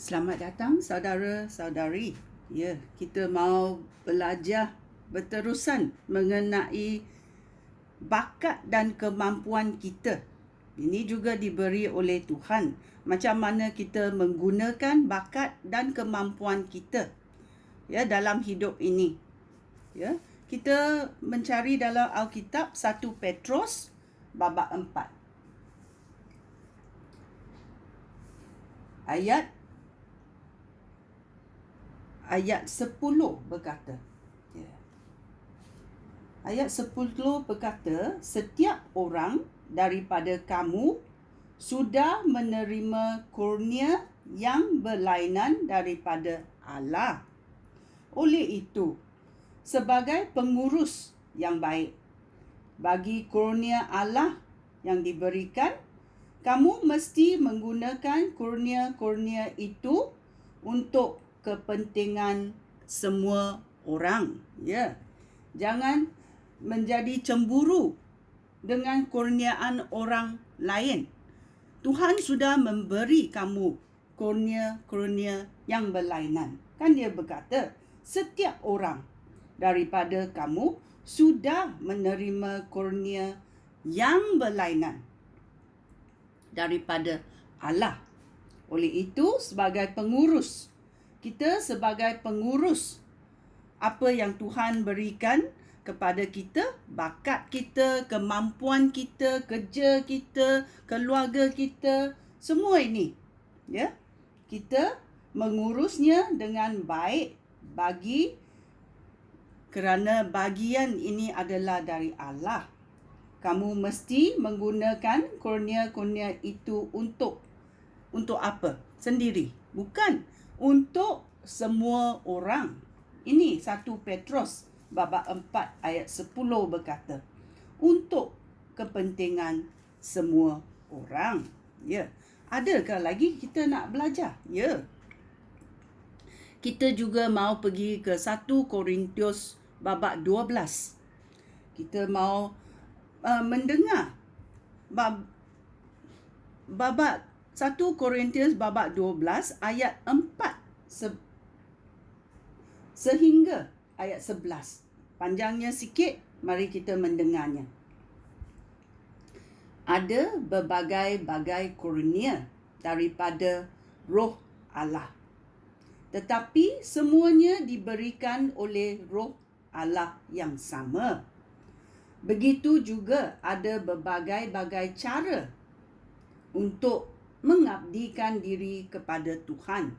Selamat datang saudara-saudari. Ya, kita mau belajar berterusan mengenai bakat dan kemampuan kita. Ini juga diberi oleh Tuhan. Macam mana kita menggunakan bakat dan kemampuan kita ya dalam hidup ini. Ya, kita mencari dalam Alkitab 1 Petrus babak 4. Ayat 10 berkata, Ayat 10 berkata, setiap orang daripada kamu sudah menerima kurnia yang berlainan daripada Allah. Oleh itu, sebagai pengurus yang baik bagi kurnia Allah yang diberikan, kamu mesti menggunakan kurnia-kurnia itu untuk kepentingan semua orang. Ya. Jangan menjadi cemburu dengan kurniaan orang lain. Tuhan sudah memberi kamu kurnia-kurnia yang berlainan. Kan dia berkata, setiap orang daripada kamu sudah menerima kurnia yang berlainan daripada Allah. Oleh itu, sebagai pengurus, kita sebagai pengurus apa yang Tuhan berikan kepada kita, bakat kita, kemampuan kita, kerja kita, keluarga kita, semua ini, ya, kita mengurusnya dengan baik kerana bagian ini adalah dari Allah. Kamu mesti menggunakan kurnia-kurnia itu untuk apa? Sendiri. Bukan untuk semua orang. Ini 1 Petrus babak 4 ayat 10 berkata, untuk kepentingan semua orang. Ya. Adakah lagi kita nak belajar? Ya. Kita juga mau pergi ke 1 Korintus babak 12. Kita mau mendengar babak 1 Korintus babak 12 ayat 4 sehingga ayat 11. Panjangnya sikit, mari kita mendengarnya. Ada berbagai-bagai kurnia daripada Roh Allah. Tetapi semuanya diberikan oleh Roh Allah yang sama. Begitu juga ada berbagai-bagai cara untuk mengabdikan diri kepada Tuhan.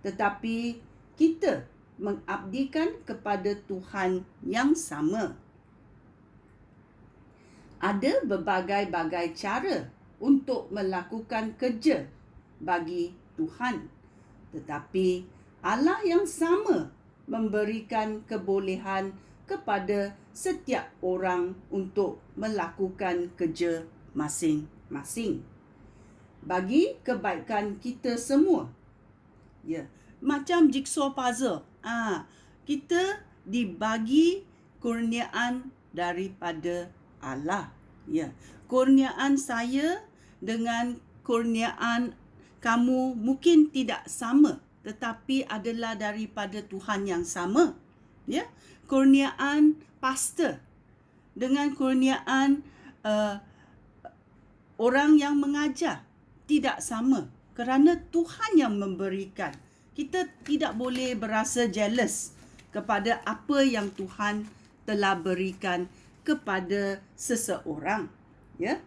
Tetapi kita mengabdikan kepada Tuhan yang sama. Ada berbagai-bagai cara untuk melakukan kerja bagi Tuhan. Tetapi Allah yang sama memberikan kebolehan kepada setiap orang untuk melakukan kerja masing-masing bagi kebaikan kita semua. Ya, macam jigsaw puzzle. Kita dibagi kurniaan daripada Allah. Ya, kurniaan saya dengan kurniaan kamu mungkin tidak sama, tetapi adalah daripada Tuhan yang sama. Ya, kurniaan pastor dengan kurniaan orang yang mengajar tidak sama, kerana Tuhan yang memberikan. Kita tidak boleh berasa jealous kepada apa yang Tuhan telah berikan kepada seseorang. Ya,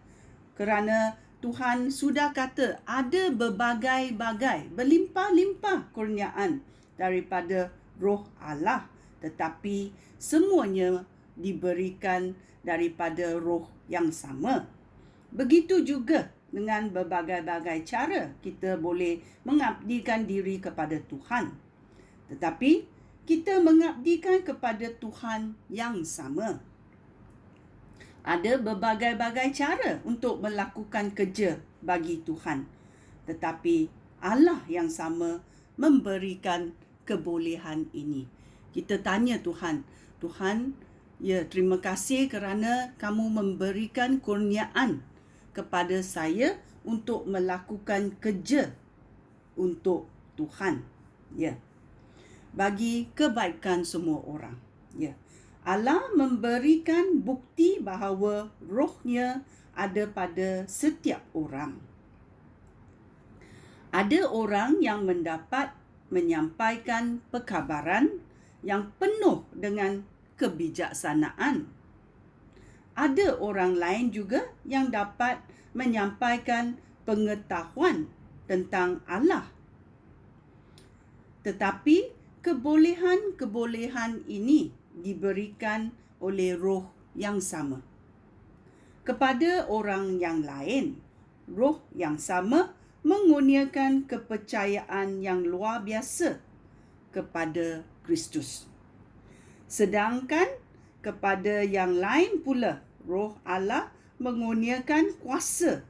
kerana Tuhan sudah kata ada berbagai-bagai, berlimpah-limpah kurniaan daripada Roh Allah, tetapi semuanya diberikan daripada Roh yang sama. Begitu juga dengan berbagai-bagai cara kita boleh mengabdikan diri kepada Tuhan. Tetapi kita mengabdikan kepada Tuhan yang sama. Ada berbagai-bagai cara untuk melakukan kerja bagi Tuhan. Tetapi Allah yang sama memberikan kebolehan ini. Kita tanya Tuhan, ya, terima kasih kerana kamu memberikan kurniaan kepada saya untuk melakukan kerja untuk Tuhan. Ya. Bagi kebaikan semua orang. Ya. Allah memberikan bukti bahawa rohnya ada pada setiap orang. Ada orang yang mendapat menyampaikan perkabaran yang penuh dengan kebijaksanaan. Ada orang lain juga yang dapat menyampaikan pengetahuan tentang Allah. Tetapi kebolehan-kebolehan ini diberikan oleh roh yang sama. Kepada orang yang lain, roh yang sama mengurniakan kepercayaan yang luar biasa kepada Kristus. Sedangkan kepada yang lain pula, roh Allah mengurniakan kuasa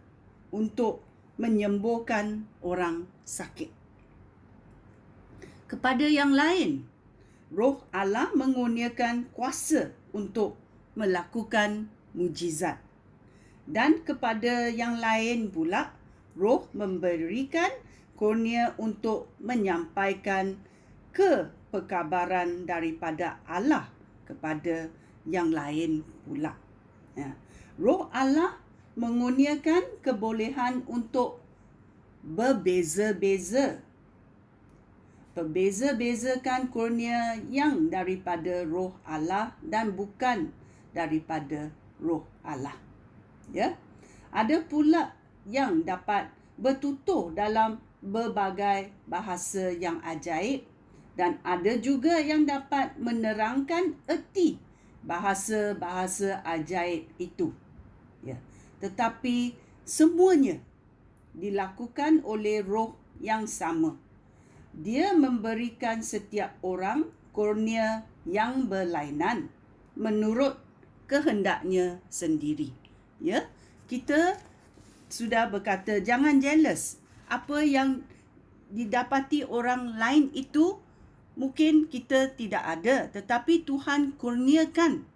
untuk menyembuhkan orang sakit. Kepada yang lain, roh Allah mengurniakan kuasa untuk melakukan mujizat. Dan kepada yang lain pula, roh memberikan kurnia untuk menyampaikan keperkabaran daripada Allah kepada yang lain pula. Ya. Roh Allah mengurniakan kebolehan untuk berbeza-beza. Berbeza-bezakan kurnia yang daripada roh Allah dan bukan daripada roh Allah. Ya. Ada pula yang dapat bertutur dalam berbagai bahasa yang ajaib dan ada juga yang dapat menerangkan erti bahasa-bahasa ajaib itu. Ya. Tetapi semuanya dilakukan oleh roh yang sama. Dia memberikan setiap orang kurnia yang berlainan menurut kehendaknya sendiri. Ya, kita sudah berkata jangan jealous. Apa yang didapati orang lain itu mungkin kita tidak ada, tetapi Tuhan kurniakan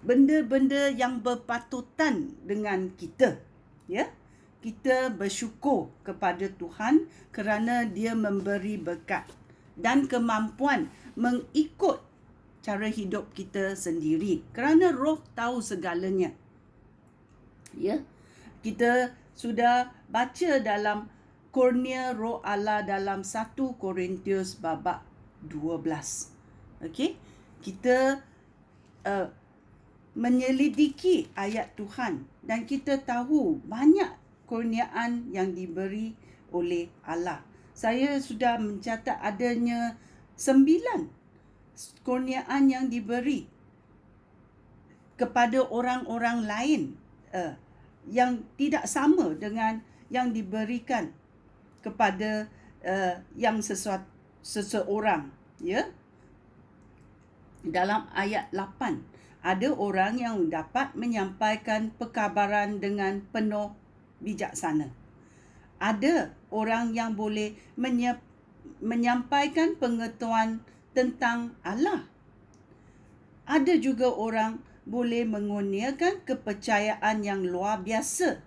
benda-benda yang berpatutan dengan kita. Ya. Kita bersyukur kepada Tuhan kerana Dia memberi berkat dan kemampuan mengikut cara hidup kita sendiri. Kerana roh tahu segalanya. Ya. Kita sudah baca dalam kurnia roh Allah dalam 1 Korintius babak 12. Okey. Kita menyelidiki ayat Tuhan dan kita tahu banyak kurniaan yang diberi oleh Allah. Saya sudah mencatat adanya 9 kurniaan yang diberi kepada orang-orang lain yang tidak sama dengan yang diberikan kepada yang seseorang. Ya. Dalam ayat 8, ada orang yang dapat menyampaikan perkabaran dengan penuh bijaksana. Ada orang yang boleh menyampaikan pengetahuan tentang Allah. Ada juga orang boleh mengurniakan kepercayaan yang luar biasa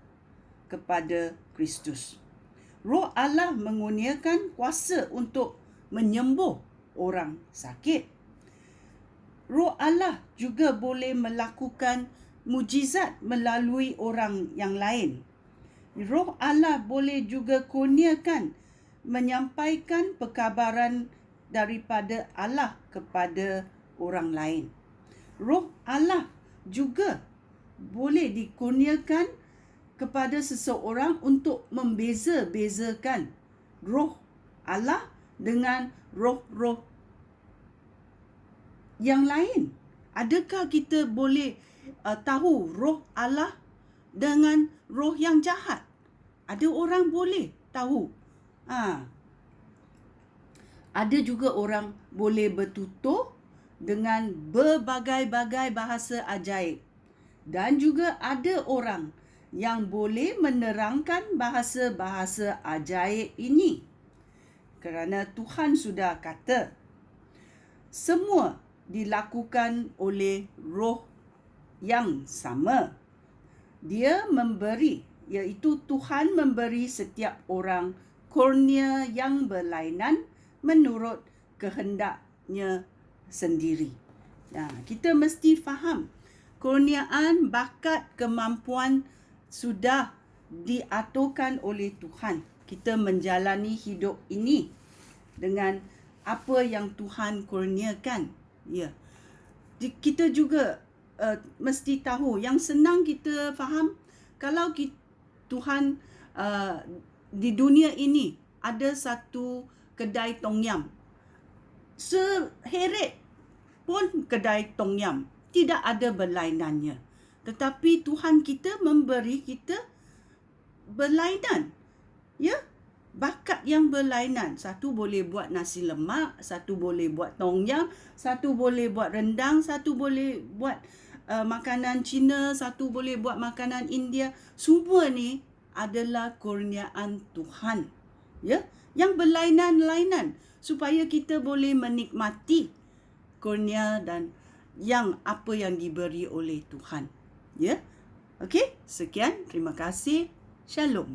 kepada Kristus. Roh Allah mengurniakan kuasa untuk menyembuh orang sakit. Roh Allah juga boleh melakukan mujizat melalui orang yang lain. Roh Allah boleh juga kurniakan menyampaikan perkabaran daripada Allah kepada orang lain. Roh Allah juga boleh dikurniakan kepada seseorang untuk membeza-bezakan roh Allah dengan roh-roh yang lain. Adakah kita boleh tahu roh Allah dengan roh yang jahat? Ada orang boleh tahu. Ada juga orang boleh bertutur dengan berbagai-bagai bahasa ajaib. Dan juga ada orang yang boleh menerangkan bahasa-bahasa ajaib ini. Kerana Tuhan sudah kata, semua dilakukan oleh roh yang sama. Dia memberi, iaitu Tuhan memberi setiap orang kurnia yang berlainan menurut kehendaknya sendiri. Kita mesti faham kurniaan, bakat, kemampuan sudah diaturkan oleh Tuhan. Kita menjalani hidup ini dengan apa yang Tuhan kurniakan. Ya. Kita juga mesti tahu, yang senang kita faham, kalau Tuhan di dunia ini ada satu kedai tom yum, seheret pun kedai tom yum, tidak ada berlainannya. Tetapi Tuhan kita memberi kita berlainan. Ya, bakat yang berlainan. Satu boleh buat nasi lemak, satu boleh buat tom yum, satu boleh buat rendang, satu boleh buat makanan Cina, satu boleh buat makanan India. Semua ni adalah kurniaan Tuhan. Ya, yang berlainan-lainan supaya kita boleh menikmati kurnia dan yang apa yang diberi oleh Tuhan. Ya. Okey, sekian. Terima kasih. Shalom.